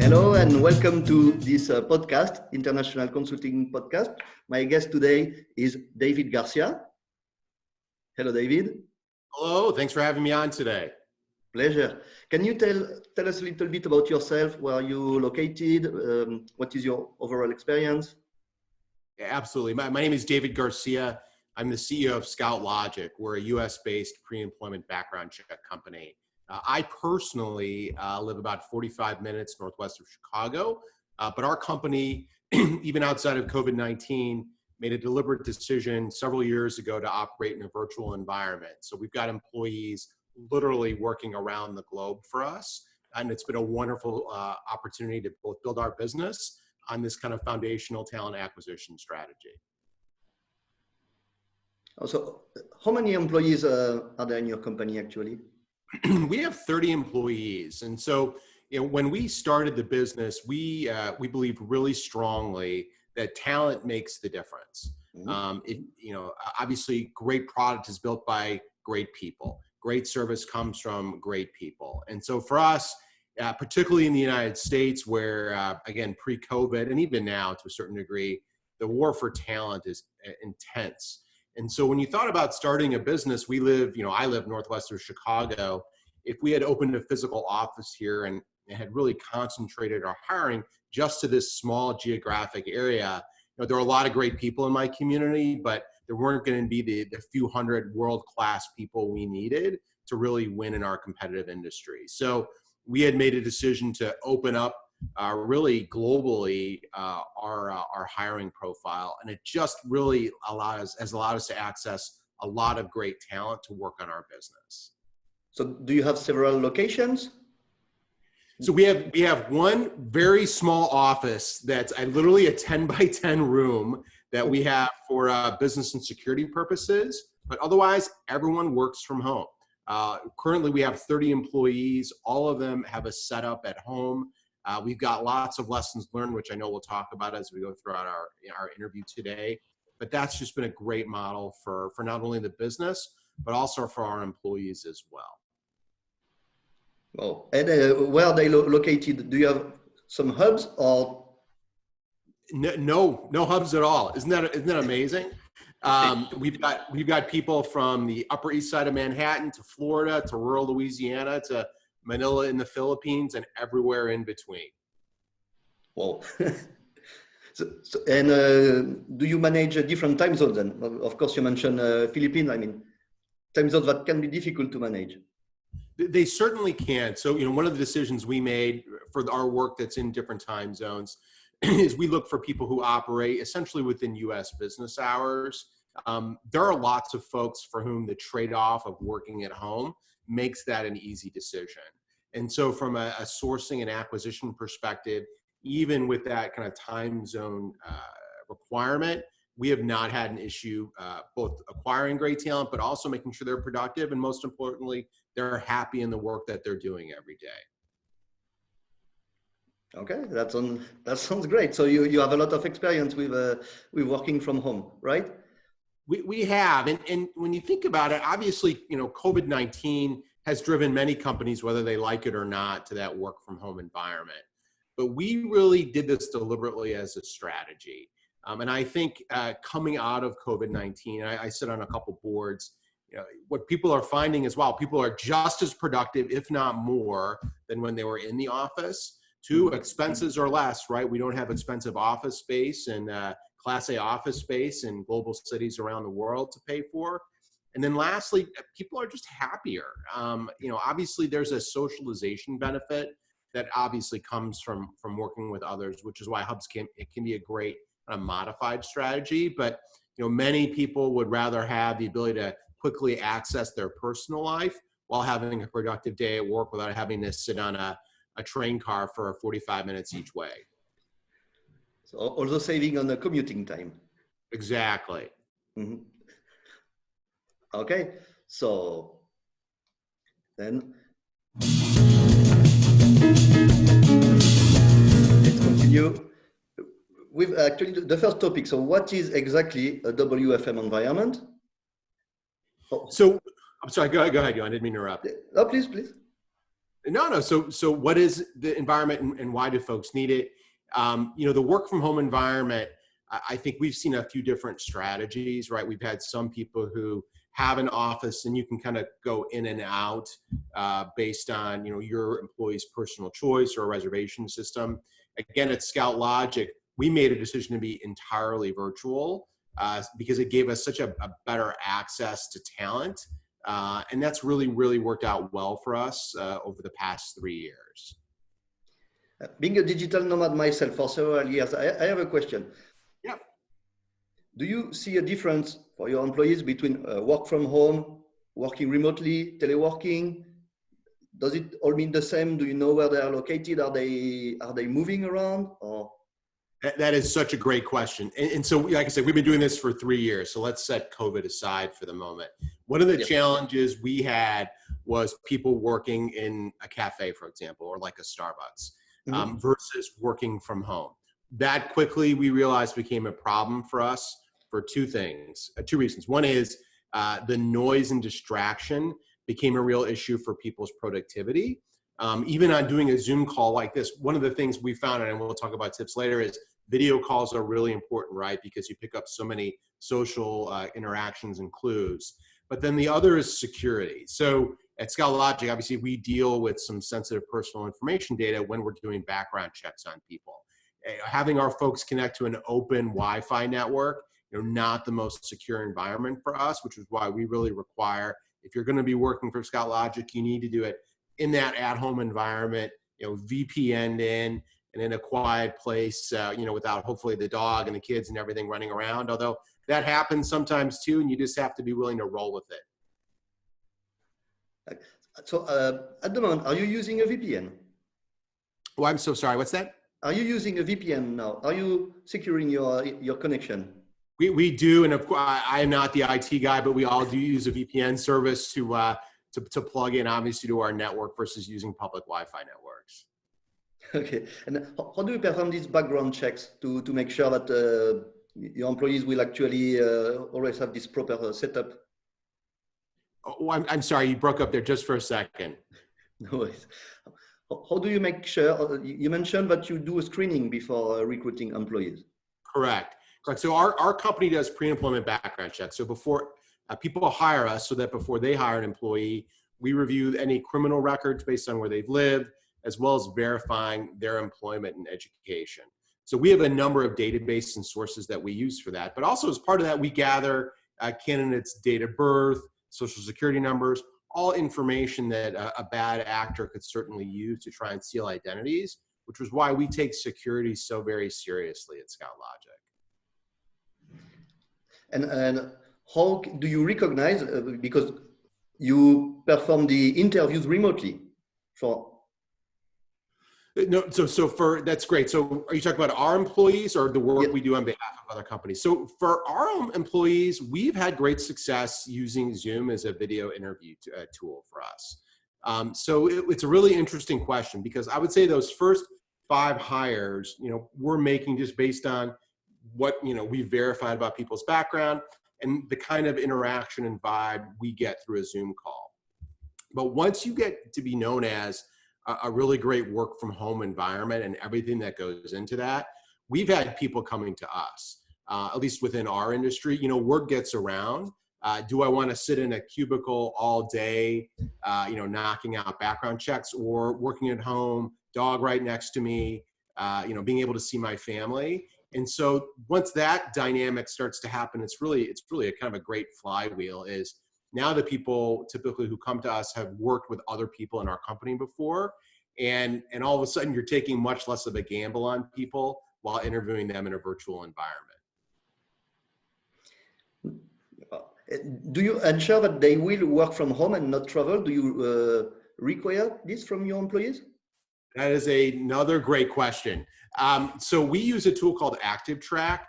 Hello and welcome to this podcast, International Consulting Podcast. My guest today is David Garcia. Hello, David. Hello, thanks for having me on today. Pleasure. Can you tell us a little bit about yourself? Where are you located? What is your overall experience? Yeah, absolutely. My name is David Garcia. I'm the CEO of Scout Logic. We're a US-based pre-employment background check company. I personally live about 45 minutes northwest of Chicago, but our company, even outside of COVID-19, made a deliberate decision several years ago to operate in a virtual environment. So we've got employees literally working around the globe for us, and it's been a wonderful opportunity to both build our business on this kind of foundational talent acquisition strategy. So, how many employees are there in your company actually? We have 30 employees. And so, when we started the business, we believed really strongly that talent makes the difference. Obviously great product is built by great people. Great service comes from great people. And so for us, particularly in the United States where, again, pre-COVID and even now to a certain degree, the war for talent is intense. And so when you thought about starting a business, I live northwest of Chicago. If we had opened a physical office here and had really concentrated our hiring just to this small geographic area, there are a lot of great people in my community, but there weren't going to be the few hundred world-class people we needed to really win in our competitive industry. So we had made a decision to open up really globally our hiring profile, and it just really has allowed us to access a lot of great talent to work on our business. So do you have several locations? So we have one very small office that's literally a 10 by 10 room that we have for business and security purposes, but otherwise everyone works from home. Currently we have 30 employees. All of them have a setup at home. We've got lots of lessons learned, which I know we'll talk about as we go throughout our interview today. But that's just been a great model for not only the business, but also for our employees as well. Oh, and where are they located? Do you have some hubs or? No hubs at all. Isn't that amazing? We've got people from the Upper East Side of Manhattan to Florida to rural Louisiana to Manila in the Philippines and everywhere in between. Wow. Do you manage different time zones then? Of course, you mentioned Philippines. I mean, time zones that can be difficult to manage. They certainly can. So, one of the decisions we made for our work that's in different time zones is we look for people who operate essentially within US business hours. There are lots of folks for whom the trade-off of working at home makes that an easy decision. And so from a sourcing and acquisition perspective, even with that kind of time zone requirement, we have not had an issue both acquiring great talent, but also making sure they're productive. And most importantly, they're happy in the work that they're doing every day. Okay, that sounds great. So you have a lot of experience with working from home, right? We have, and when you think about it, obviously, COVID-19 has driven many companies, whether they like it or not, to that work from home environment. But we really did this deliberately as a strategy. And I think coming out of COVID-19, I sit on a couple boards, what people are finding as well, people are just as productive, if not more, than when they were in the office. Two, expenses are less, right? We don't have expensive office space and Class A office space in global cities around the world to pay for. And then lastly, people are just happier. Obviously there's a socialization benefit that obviously comes from working with others, which is why hubs can be a great modified strategy. But many people would rather have the ability to quickly access their personal life while having a productive day at work without having to sit on a train car for 45 minutes each way. So also saving on the commuting time. Exactly. Mm-hmm. Okay, so then let's continue with actually the first topic. So what is exactly a WFM environment? So, I'm sorry, go ahead, I didn't mean to interrupt. No, please. No. So what is the environment and why do folks need it? The work from home environment, I think we've seen a few different strategies, right? We've had some people who have an office and you can kind of go in and out based on, your employee's personal choice or a reservation system. Again, at Scout Logic, we made a decision to be entirely virtual because it gave us such a better access to talent. And that's really, really worked out well for us over the past 3 years. Being a digital nomad myself for several years, I have a question. Yeah. Do you see a difference for your employees between work from home, working remotely, teleworking? Does it all mean the same? Do you know where they are located? Are they moving around? Or? That is such a great question. And so, like I said, we've been doing this for 3 years. So let's set COVID aside for the moment. One of the challenges we had was people working in a cafe, for example, or like a Starbucks, versus working from home. That quickly, we realized, became a problem for us for two reasons. One is the noise and distraction became a real issue for people's productivity. Even on doing a Zoom call like this, one of the things we found, and we'll talk about tips later, is video calls are really important, right? Because you pick up so many social interactions and clues. But then the other is security. So at Scout Logic, obviously, we deal with some sensitive personal information data when we're doing background checks on people. Having our folks connect to an open Wi-Fi network, not the most secure environment for us, which is why we really require, if you're going to be working for Scout Logic, you need to do it in that at-home environment, VPN in and in a quiet place, without hopefully the dog and the kids and everything running around. Although that happens sometimes too, and you just have to be willing to roll with it. So at the moment, are you using a VPN? Oh, I'm so sorry. What's that? Are you using a VPN now? Are you securing your connection? We do, and of course, I'm not the IT guy, but we all do use a VPN service to plug in, obviously, to our network versus using public Wi-Fi networks. Okay, and how do you perform these background checks to make sure that your employees will actually always have this proper setup? Oh, I'm sorry, you broke up there just for a second. No worries. How do you make sure? You mentioned that you do a screening before recruiting employees. Correct. So our company does pre-employment background checks. So before people hire us, so that before they hire an employee, we review any criminal records based on where they've lived, as well as verifying their employment and education. So we have a number of databases and sources that we use for that. But also as part of that, we gather candidates' date of birth, social security numbers, all information that a bad actor could certainly use to try and steal identities, which was why we take security so very seriously at Scout Logic. And how do you recognize, because you perform the interviews remotely for? No, that's great. So are you talking about our employees or the work we do on behalf of other companies? So for our own employees, we've had great success using Zoom as a video interview tool for us. So it's a really interesting question, because I would say those first 5 hires, we're making just based on what, we've verified about people's background and the kind of interaction and vibe we get through a Zoom call. But once you get to be known as a really great work from home environment and everything that goes into that, we've had people coming to us, at least within our industry. Word gets around. Do I want to sit in a cubicle all day, knocking out background checks, or working at home, dog right next to me, being able to see my family? And so once that dynamic starts to happen, it's really a kind of a great flywheel. Is now the people typically who come to us have worked with other people in our company before, and all of a sudden you're taking much less of a gamble on people while interviewing them in a virtual environment. Do you ensure that they will work from home and not travel? Do you require this from your employees? That is another great question. So we use a tool called ActiveTrack.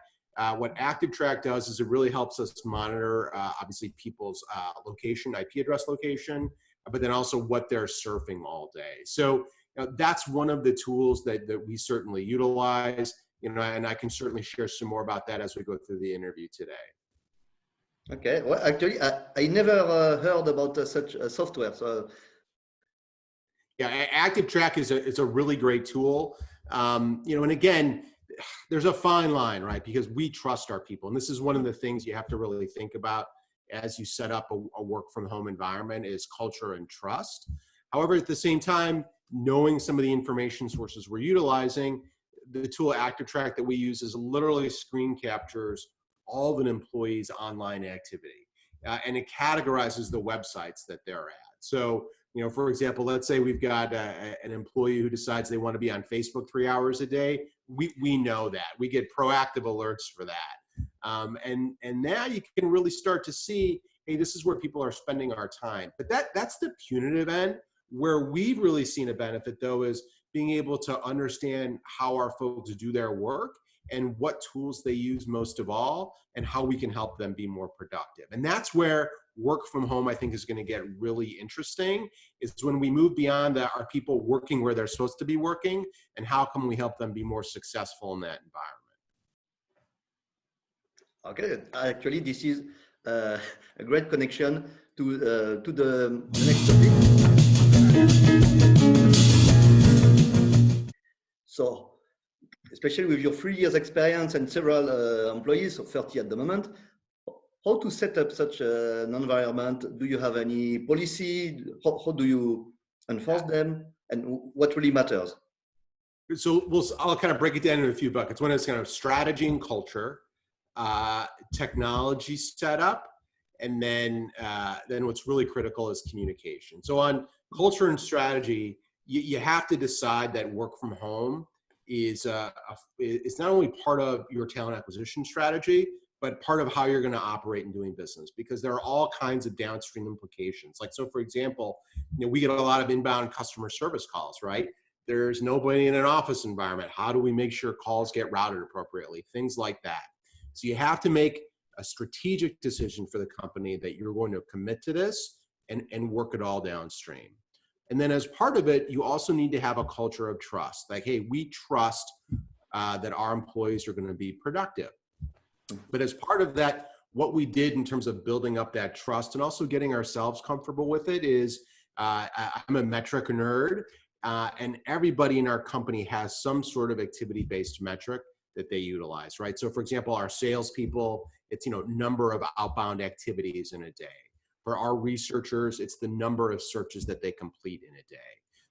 What ActiveTrack does is it really helps us monitor, obviously, people's location, IP address location, but then also what they're surfing all day. So that's one of the tools that we certainly utilize, and I can certainly share some more about that as we go through the interview today. Okay. Well, actually, I never heard about such a software. So Yeah, Active Track is a really great tool. You know, and again, there's a fine line, right? Because we trust our people, and this is one of the things you have to really think about as you set up a work from home environment is culture and trust. However, at the same time, knowing some of the information sources we're utilizing, the tool Active Track that we use is literally screen captures all of an employee's online activity, and it categorizes the websites that they're at. So, you know, for example, let's say we've got an employee who decides they want to be on Facebook 3 hours a day. We know that. We get proactive alerts for that. And now you can really start to see, hey, this is where people are spending our time. But that's the punitive end. Where we've really seen a benefit, though, is being able to understand how our folks do their work and what tools they use most of all, and how we can help them be more productive. And that's where work from home, I think, is going to get really interesting, is when we move beyond our people working where they're supposed to be working, and how can we help them be more successful in that environment. Okay, actually, this is a great connection to the next topic. So, especially with your 3 years experience and several employees, so 30 at the moment, how to set up such an environment? Do you have any policy? How do you enforce them? And what really matters? So I'll kind of break it down into a few buckets. One is kind of strategy and culture, technology setup, and then what's really critical is communication. So on culture and strategy, you have to decide that work from home is not only part of your talent acquisition strategy, but part of how you're going to operate in doing business, because there are all kinds of downstream implications. Like, so for example, you know, we get a lot of inbound customer service calls, right? There's nobody in an office environment. How do we make sure calls get routed appropriately? Things like that. So you have to make a strategic decision for the company that you're going to commit to this and work it all downstream. And then as part of it, you also need to have a culture of trust. Like, hey, we trust that our employees are going to be productive. But as part of that, what we did in terms of building up that trust and also getting ourselves comfortable with it is, I'm a metric nerd, and everybody in our company has some sort of activity-based metric that they utilize, right? So for example, our salespeople, it's, you know, number of outbound activities in a day. For our researchers, it's the number of searches that they complete in a day.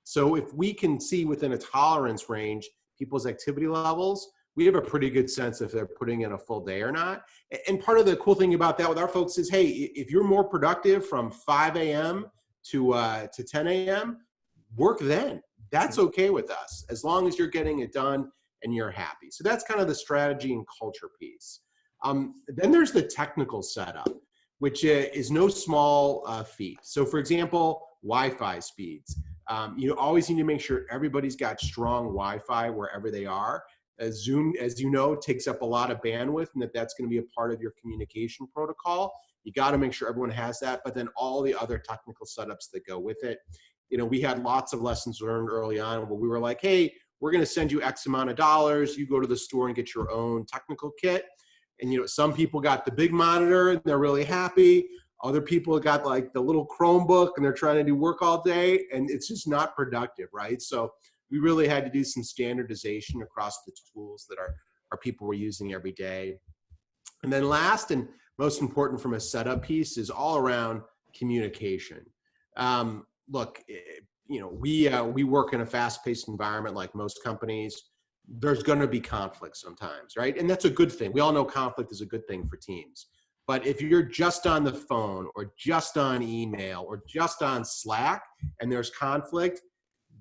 So if we can see within a tolerance range people's activity levels, we have a pretty good sense if they're putting in a full day or not. And part of the cool thing about that with our folks is, hey, if you're more productive from 5 a.m. to 10 a.m., work then. That's okay with us, as long as you're getting it done and you're happy. So that's kind of the strategy and culture piece. Then there's the technical setup, which is no small feat. So for example, Wi-Fi speeds. You always need to make sure everybody's got strong Wi-Fi wherever they are. Zoom, as you know, takes up a lot of bandwidth, and that's going to be a part of your communication protocol. You got to make sure everyone has that, but then all the other technical setups that go with it. You know, we had lots of lessons learned early on where we were like, hey, we're going to send you X amount of dollars. You go to the store and get your own technical kit. And, you know, some people got the big monitor and they're really happy. Other people got like the little Chromebook and they're trying to do work all day, and it's just not productive, right? So we really had to do some standardization across the tools that our people were using every day. And then last and most important from a setup piece is all around communication. Look, you know, we work in a fast-paced environment like most companies. There's going to be conflict sometimes, right? And that's a good thing. We all know conflict is a good thing for teams. But if you're just on the phone or just on email or just on Slack and there's conflict,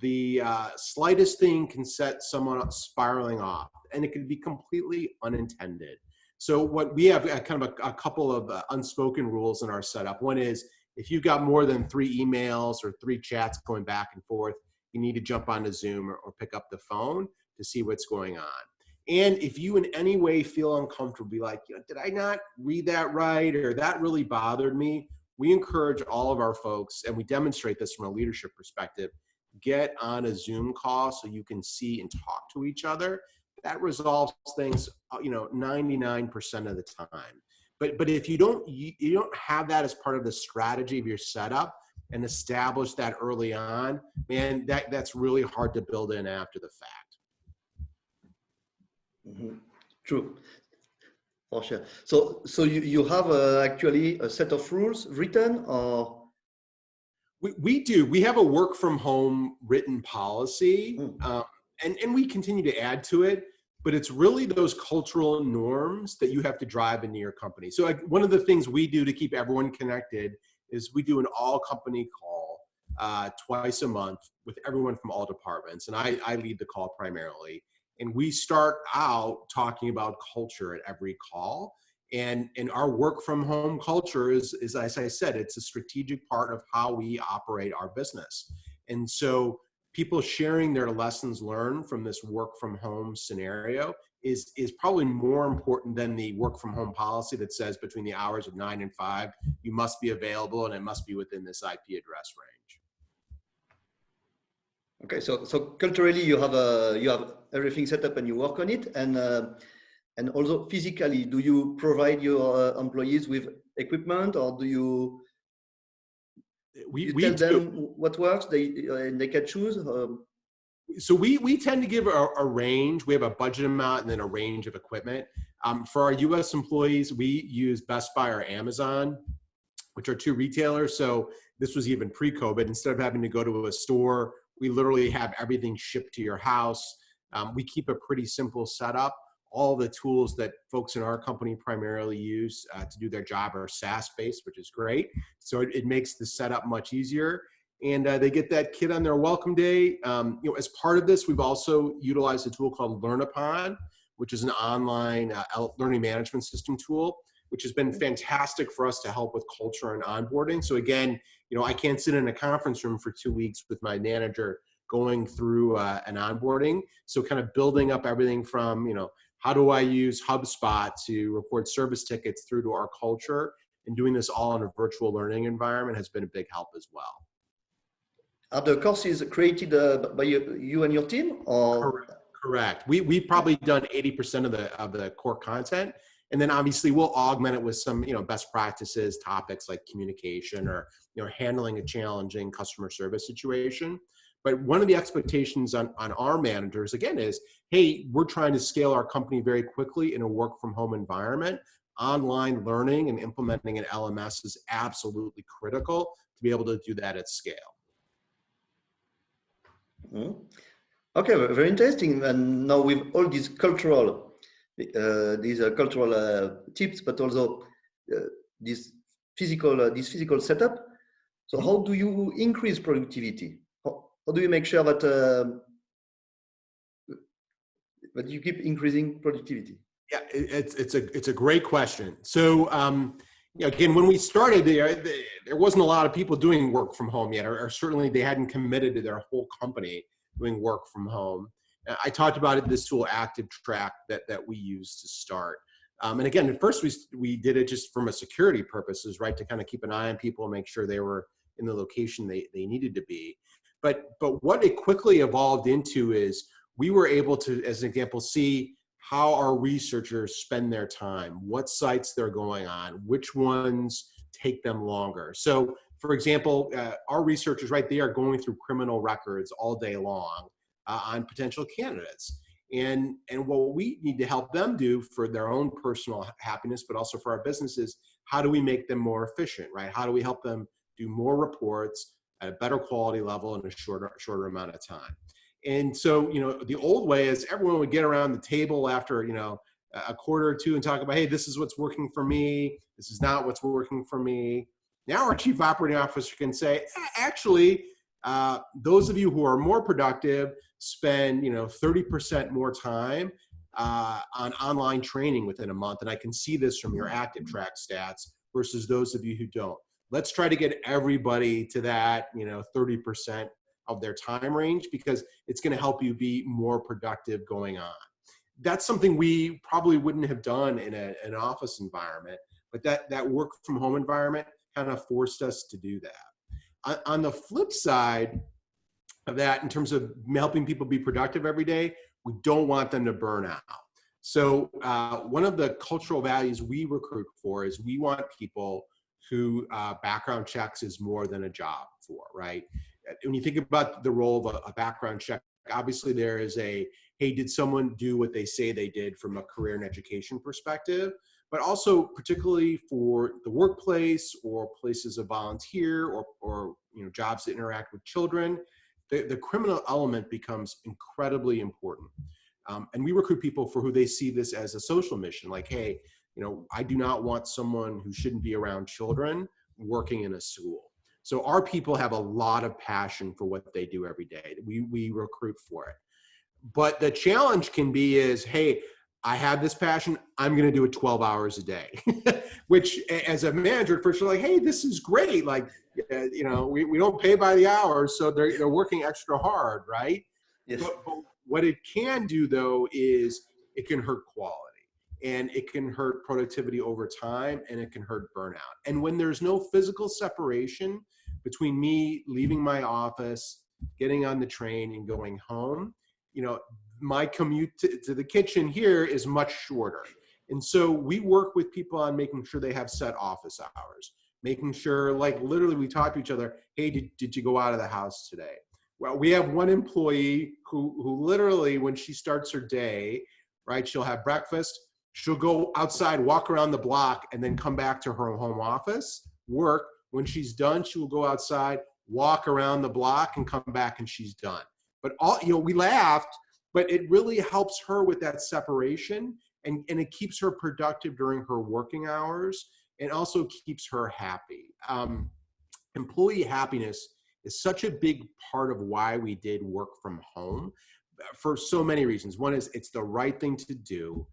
the slightest thing can set someone spiraling off, and it can be completely unintended. So what we have kind of a couple of unspoken rules in our setup. One is, if you've got more than 3 emails or 3 chats going back and forth, you need to jump onto Zoom or pick up the phone to see what's going on. And if you in any way feel uncomfortable, be like, did I not read that right? Or that really bothered me. We encourage all of our folks, and we demonstrate this from a leadership perspective, get on a Zoom call so you can see and talk to each other. That resolves things, 99% of the time. But if you don't have that as part of the strategy of your setup, and establish that early on, man, that's really hard to build in after the fact. Mm-hmm. True, for sure. So you have actually a set of rules written, or? We do. We have a work from home written policy, Mm. and we continue to add to it. But it's really those cultural norms that you have to drive into your company. So like, one of the things we do to keep everyone connected is we do an all company call twice a month with everyone from all departments. And I lead the call primarily. And we start out talking about culture at every call. And our work from home culture is, as I said, it's a strategic part of how we operate our business. And so people sharing their lessons learned from this work from home scenario is probably more important than the work from home policy that says between the hours of 9 and 5, you must be available and it must be within this IP address range. Okay, so culturally you have everything set up and you work on it, and also physically, do you provide your employees with equipment, or do you tell them what works, they can choose? So we tend to give a range. We have a budget amount and then a range of equipment. For our US employees, we use Best Buy or Amazon, which are two retailers. So this was even pre-COVID. Instead of having to go to a store, we literally have everything shipped to your house. We keep a pretty simple setup. All the tools that folks in our company primarily use to do their job are SaaS-based, which is great. So it makes the setup much easier. And they get that kit on their welcome day. As part of this, we've also utilized a tool called Learn-A-Pon, which is an online learning management system tool, which has been fantastic for us to help with culture and onboarding. So again, I can't sit in a conference room for 2 weeks with my manager going through an onboarding. So kind of building up everything from, how do I use HubSpot to record service tickets through to our culture, and doing this all in a virtual learning environment has been a big help as well. Are the courses created by you and your team, or? Correct. We've probably done 80% of the core content. And then obviously we'll augment it with some, best practices, topics like communication or, handling a challenging customer service situation. But one of the expectations on our managers, again, is, hey, we're trying to scale our company very quickly in a work from home environment. Online learning and implementing an LMS is absolutely critical to be able to do that at scale. Mm-hmm. Okay, very interesting. And now with all these cultural tips, but also this physical setup. So how do you increase productivity? How do you make sure that you keep increasing productivity? Yeah, it's a great question. So again, when we started, there wasn't a lot of people doing work from home yet, or certainly they hadn't committed to their whole company doing work from home. I talked about it, this tool, Active Track, that we use to start. And again, at first we did it just from a security purposes, right, to kind of keep an eye on people and make sure they were in the location they needed to be. But what it quickly evolved into is we were able to, as an example, see how our researchers spend their time, what sites they're going on, which ones take them longer. So, for example, our researchers, right, they are going through criminal records all day long on potential candidates. And what we need to help them do for their own personal happiness, but also for our businesses, how do we make them more efficient, right? How do we help them do more reports at a better quality level in a shorter amount of time? And so, the old way is everyone would get around the table after, a quarter or two and talk about, hey, this is what's working for me. This is not what's working for me. Now our chief operating officer can say, actually, those of you who are more productive spend, 30% more time on online training within a month. And I can see this from your Active Track stats versus those of you who don't. Let's try to get everybody to that, 30% of their time range, because it's going to help you be more productive going on. That's something we probably wouldn't have done in an office environment, but that work from home environment kind of forced us to do that. On the flip side of that, in terms of helping people be productive every day, we don't want them to burn out. So one of the cultural values we recruit for is we want people who background checks is more than a job. for, right? When you think about the role of a background check, obviously there is a, hey, did someone do what they say they did from a career and education perspective? But also particularly for the workplace or places of volunteer or jobs that interact with children, the criminal element becomes incredibly important. And we recruit people for who they see this as a social mission. Like, hey, I do not want someone who shouldn't be around children working in a school. So our people have a lot of passion for what they do every day. We recruit for it. But the challenge can be is, hey, I have this passion, I'm going to do it 12 hours a day, which as a manager, at first you're like, hey, this is great. Like, we don't pay by the hour, so they're working extra hard, right? Yes. But what it can do though is it can hurt quality and it can hurt productivity over time and it can hurt burnout. And when there's no physical separation between me leaving my office, getting on the train and going home, my commute to the kitchen here is much shorter. And so we work with people on making sure they have set office hours, making sure, like, literally we talk to each other, hey, did you go out of the house today? Well, we have one employee who literally, when she starts her day, right, she'll have breakfast, she'll go outside, walk around the block, and then come back to her home office, work. When she's done, she will go outside, walk around the block, and come back, and she's done. But we laughed, but it really helps her with that separation, and it keeps her productive during her working hours, and also keeps her happy. Employee happiness is such a big part of why we did work from home for so many reasons. One is it's the right thing to do.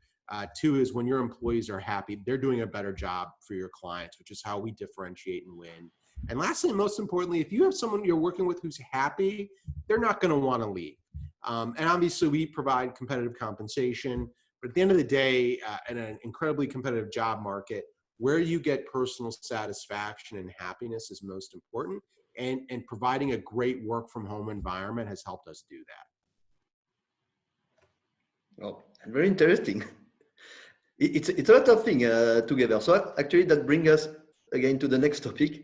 Two is when your employees are happy, they're doing a better job for your clients, which is how we differentiate and win. And lastly, and most importantly, if you have someone you're working with who's happy, they're not going to want to leave. And obviously we provide competitive compensation, but at the end of the day, in an incredibly competitive job market, where you get personal satisfaction and happiness is most important. And providing a great work from home environment has helped us do that. Oh, very interesting. It's a lot of things together. So actually that brings us again to the next topic.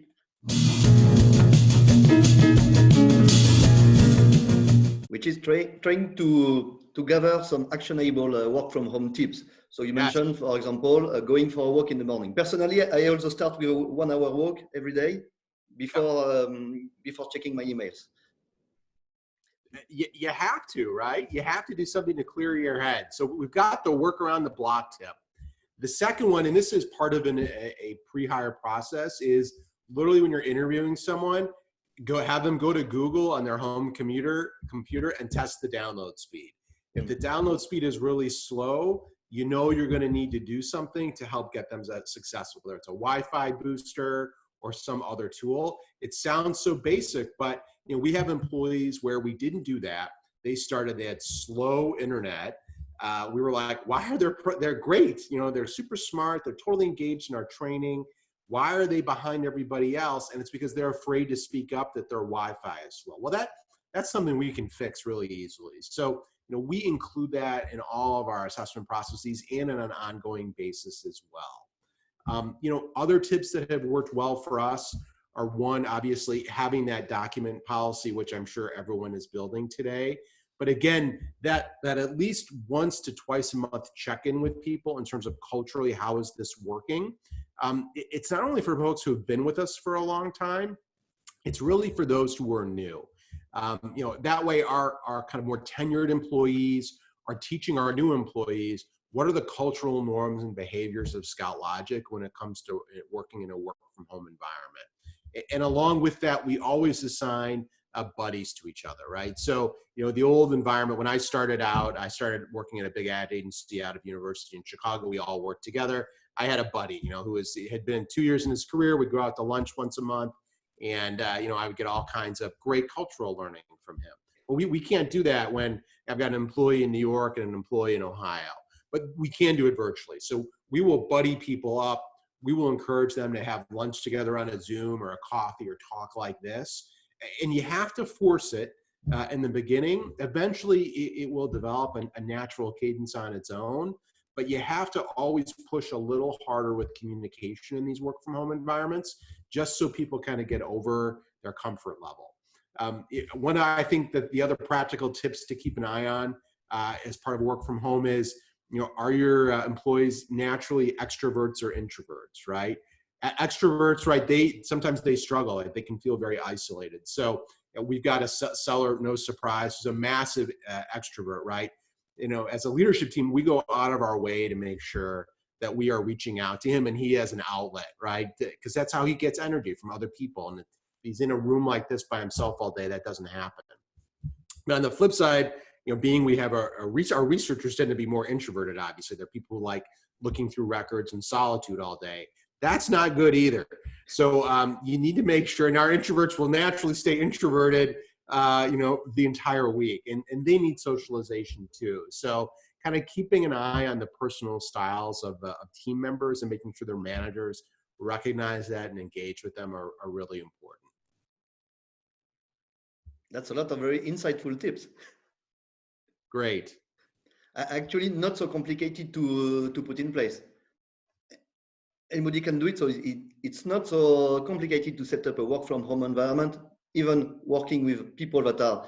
Which is trying to gather some actionable work from home tips. So you mentioned, for example, going for a walk in the morning. Personally, I also start with a 1 hour walk every day before checking my emails. You have to, right? You have to do something to clear your head. So we've got the work around the block tip. The second one, and this is part of a pre-hire process, is literally when you're interviewing someone, have them go to Google on their home computer and test the download speed. If the download speed is really slow, you're going to need to do something to help get them successful, whether it's a Wi-Fi booster or some other tool. It sounds so basic, but we have employees where we didn't do that. They had slow internet. We were like, why are they're great? They're super smart. They're totally engaged in our training. Why are they behind everybody else? And it's because they're afraid to speak up that their Wi-Fi is slow. Well, that's something we can fix really easily. So, we include that in all of our assessment processes and on an ongoing basis as well. Other tips that have worked well for us are, one, obviously having that document policy, which I'm sure everyone is building today. But again, that at least once to twice a month check-in with people in terms of culturally, how is this working? It's not only for folks who have been with us for a long time, it's really for those who are new. That way our kind of more tenured employees are teaching our new employees what are the cultural norms and behaviors of Scout Logic when it comes to working in a work from home environment. And along with that, we always assign buddies to each other, right? So, the old environment, when I started working at a big ad agency out of university in Chicago. We all worked together. I had a buddy, who had been 2 years in his career. We'd go out to lunch once a month, and I would get all kinds of great cultural learning from him. But we can't do that when I've got an employee in New York and an employee in Ohio. But we can do it virtually. So we will buddy people up. We will encourage them to have lunch together on a Zoom or a coffee or talk like this. And you have to force it in the beginning. Eventually, it will develop a natural cadence on its own. But you have to always push a little harder with communication in these work from home environments, just so people kind of get over their comfort level. One, I think that the other practical tips to keep an eye on as part of work from home is, are your employees naturally extroverts or introverts, right? Extroverts, right? Sometimes they struggle. They can feel very isolated. So we've got a seller, no surprise, who's a massive extrovert, right? As a leadership team, we go out of our way to make sure that we are reaching out to him and he has an outlet, right? Because that's how he gets energy from other people. And if he's in a room like this by himself all day, that doesn't happen. But on the flip side, we have our researchers tend to be more introverted, obviously. They're people who like looking through records in solitude all day. That's not good either. So you need to make sure, and our introverts will naturally stay introverted, the entire week, and they need socialization too. So kind of keeping an eye on the personal styles of team members and making sure their managers recognize that and engage with them are really important. That's a lot of very insightful tips. Great. Actually, not so complicated to put in place. Anybody can do it, so it's not so complicated to set up a work from home environment, even working with people that are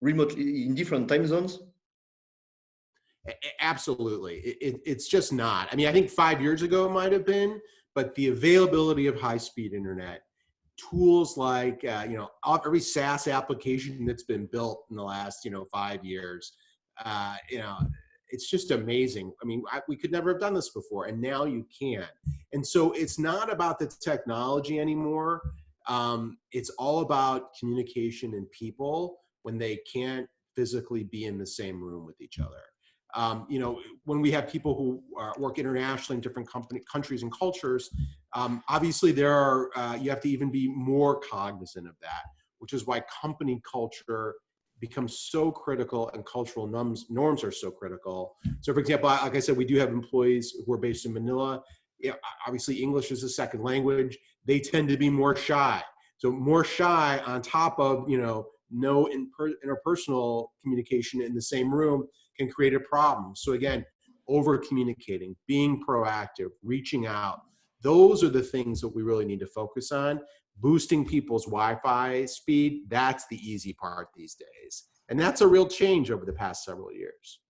remotely in different time zones. Absolutely. It's just not. I mean, I think 5 years ago it might have been, but the availability of high-speed internet, tools like, every SaaS application that's been built in the last, 5 years, it's just amazing. I mean, we could never have done this before, and now you can. And so it's not about the technology anymore. It's all about communication and people when they can't physically be in the same room with each other. When we have people who work internationally in different countries and cultures, obviously you have to even be more cognizant of that, which is why company culture becomes so critical and cultural norms are so critical. So for example, like I said, we do have employees who are based in Manila. Obviously English is a second language. They tend to be more shy. So more shy on top of, no interpersonal communication in the same room can create a problem. So again, over communicating, being proactive, reaching out, those are the things that we really need to focus on. Boosting people's Wi-Fi speed, that's the easy part these days. And that's a real change over the past several years.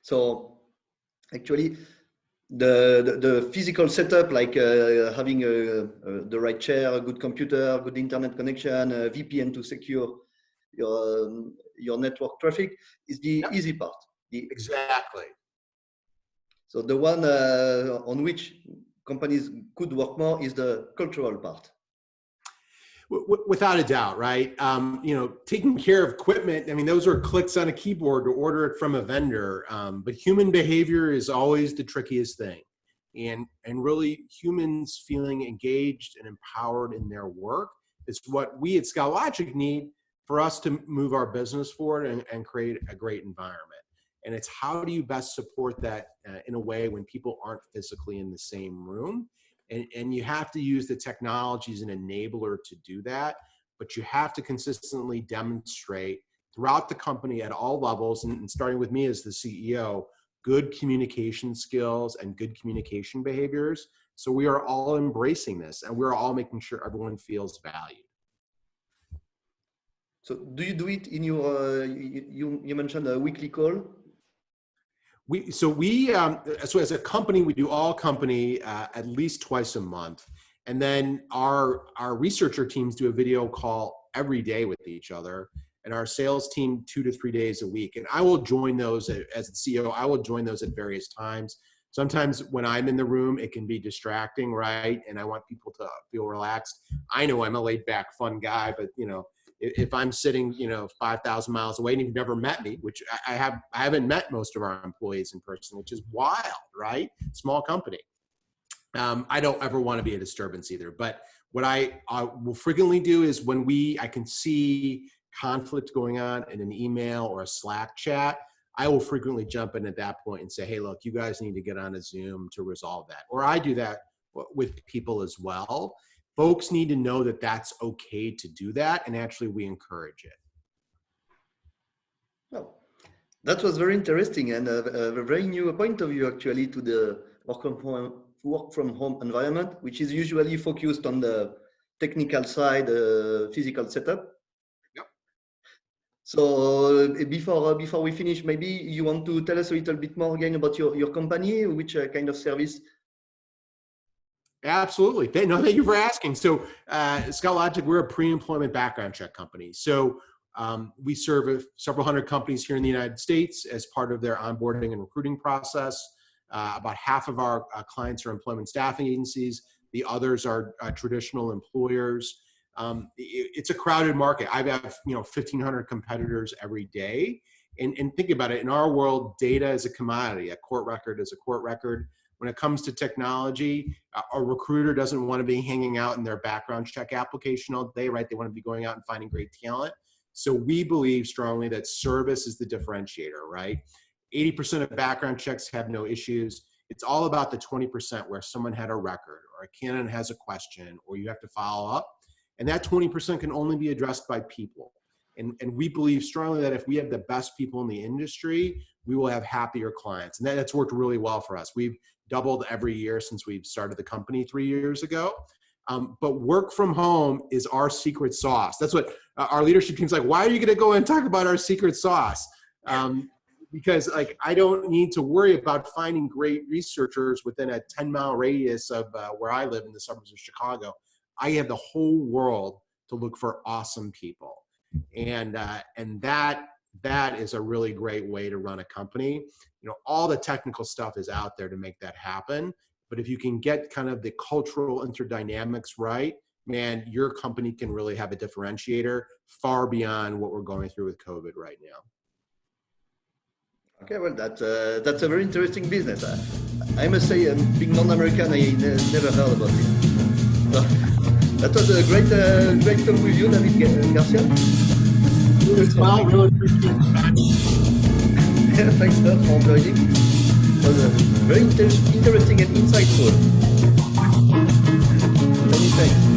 So actually, the physical setup, like having the right chair, a good computer, good internet connection, a VPN to secure your network traffic, is the easy part. Exactly. So the one on which companies could work more is the cultural part. Without a doubt, right? Taking care of equipment, I mean, those are clicks on a keyboard to order it from a vendor. But human behavior is always the trickiest thing. And really humans feeling engaged and empowered in their work is what we at ScoutLogic need for us to move our business forward and create a great environment. And it's how do you best support that in a way when people aren't physically in the same room? And you have to use the technology as an enabler to do that, but you have to consistently demonstrate throughout the company at all levels, and starting with me as the CEO, good communication skills and good communication behaviors. So we are all embracing this and we're all making sure everyone feels valued. So do you do it in your, you mentioned a weekly call? So as a company, we do all company at least twice a month. And then our researcher teams do a video call every day with each other, and our sales team 2 to 3 days a week. And I will join those as the CEO. I will join those at various times. Sometimes when I'm in the room, it can be distracting, right? And I want people to feel relaxed. I know I'm a laid back, fun guy, but if I'm sitting, 5,000 miles away and you've never met me, which I haven't met most of our employees in person, which is wild, right? Small company. I don't ever want to be a disturbance either. But what I will frequently do is when I can see conflict going on in an email or a Slack chat, I will frequently jump in at that point and say, hey, look, you guys need to get on a Zoom to resolve that. Or I do that with people as well. Folks need to know that that's okay to do that, and actually we encourage it. Oh, that was very interesting and a very new point of view actually to the work from home environment, which is usually focused on the technical side, physical setup. Yep. So before we finish, maybe you want to tell us a little bit more again about your company, which kind of service? Absolutely. Thank you for asking. So Scout Logic, we're a pre-employment background check company. So we serve several hundred companies here in the United States as part of their onboarding and recruiting process. About half of our clients are employment staffing agencies. The others are traditional employers. It's a crowded market. I have 1,500 competitors every day. And think about it, in our world, data is a commodity. A court record is a court record. When it comes to technology, a recruiter doesn't want to be hanging out in their background check application all day, right? They want to be going out and finding great talent. So we believe strongly that service is the differentiator, right? 80% of background checks have no issues. It's all about the 20% where someone had a record or a candidate has a question or you have to follow up. And that 20% can only be addressed by people. And we believe strongly that if we have the best people in the industry, we will have happier clients. And that's worked really well for us. We've doubled every year since we've started the company 3 years ago. But work from home is our secret sauce. That's what our leadership team's like, why are you going to go and talk about our secret sauce? Because I don't need to worry about finding great researchers within a 10-mile radius of where I live in the suburbs of Chicago. I have the whole world to look for awesome people. And that is a really great way to run a company. All the technical stuff is out there to make that happen. But if you can get kind of the cultural interdynamics right, man, your company can really have a differentiator far beyond what we're going through with COVID right now. Okay, well, that's a very interesting business. I must say, being non-American, I never heard about it. So, that was a great talk with you, David Garcia. Well, really appreciate it. Thanks for joining. It was very interesting and insightful. Many thanks.